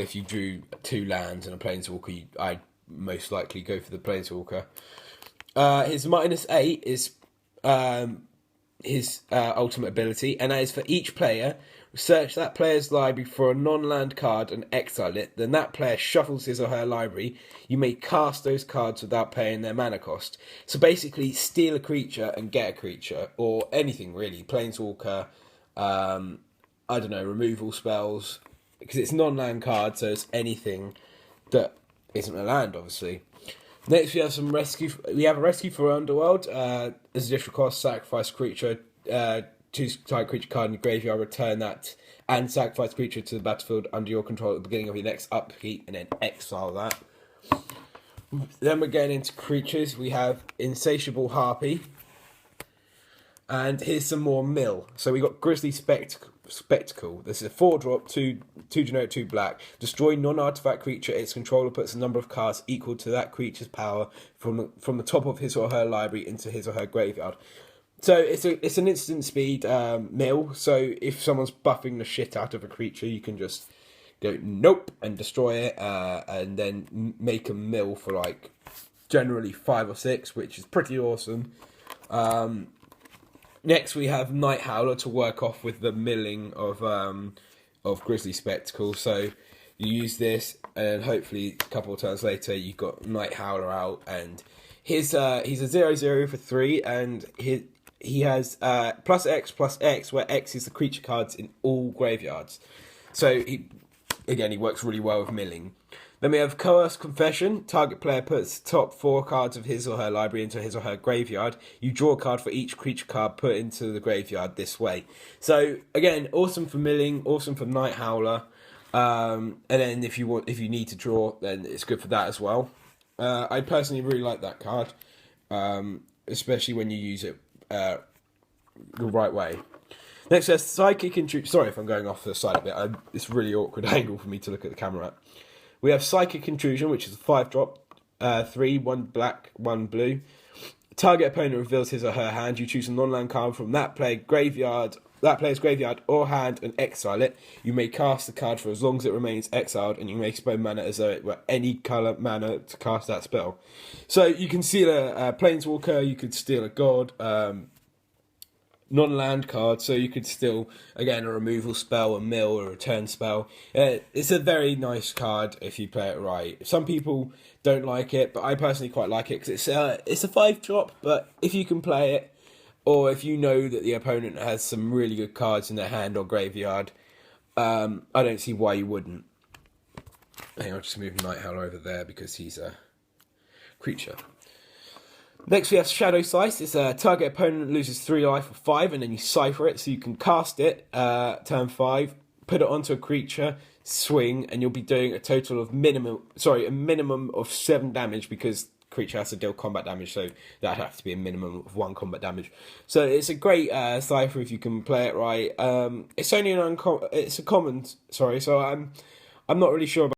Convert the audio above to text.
if you drew 2 lands and a Planeswalker, I'd most likely go for the Planeswalker. His -8 is his ultimate ability, and that is for each player. Search that player's library for a non-land card and exile it. Then that player shuffles his or her library. You may cast those cards without paying their mana cost. So basically, steal a creature and get a creature, or anything really. Planeswalker, I don't know, removal spells, because it's non-land card, so it's anything that isn't a land, obviously. Next, we have some rescue. We have a rescue for Underworld. As additional cost, sacrifice creature. Choose target creature card in your graveyard. Return that and sacrifice creature to the battlefield under your control at the beginning of your next upkeep, and then exile that. Then we're getting into creatures. We have Insatiable Harpy. And here's some more mill. So we got Grizzly Spectacle. This is a 4-drop, 2 generic, 2 black. Destroy non-artifact creature. Its controller puts a number of cards equal to that creature's power from the top of his or her library into his or her graveyard. So it's an instant speed mill. So if someone's buffing the shit out of a creature, you can just go nope and destroy it, and then make a mill for like generally 5 or 6, which is pretty awesome. Next, we have Night Howler to work off with the milling of Grizzly Spectacle. So you use this, and hopefully a couple of turns later, you've got Night Howler out, and he's a 0/0 for 3, and he has +X, where X is the creature cards in all graveyards. So he works really well with milling. Then we have Coerced Confession. Target player puts top 4 cards of his or her library into his or her graveyard. You draw a card for each creature card put into the graveyard this way. So again, awesome for milling, awesome for Night Howler. And then if you need to draw, then it's good for that as well. I personally really like that card, especially when you use it the right way. Next, there's Psychic Intrusion. Sorry if I'm going off the side a bit. It's a really awkward angle for me to look at the camera at. We have Psychic Intrusion, which is a 5-drop, 3, 1 black, 1 blue. Target opponent reveals his or her hand. You choose a non-land card from that player's graveyard or hand, and exile it. You may cast the card for as long as it remains exiled, and you may spend mana as though it were any colour mana to cast that spell. So you can steal a Planeswalker, you could steal a god, non-land card, so you could still, again, a removal spell, a mill, a return spell. It's a very nice card if you play it right. Some people don't like it, but I personally quite like it, because it's a 5-drop, but if you can play it, or if you know that the opponent has some really good cards in their hand or graveyard, I don't see why you wouldn't. Hang on, I'll just move Night Howler over there because he's a creature. Next, we have Shadow Slice. It's a target opponent loses 3 life or 5, and then you cipher it, so you can cast it turn 5, put it onto a creature, swing, and you'll be doing a minimum of 7 damage, because creature has to deal combat damage, so that'd have to be a minimum of 1 combat damage. So it's a great cipher if you can play it right. It's only it's a common. Sorry, so I'm not really sure about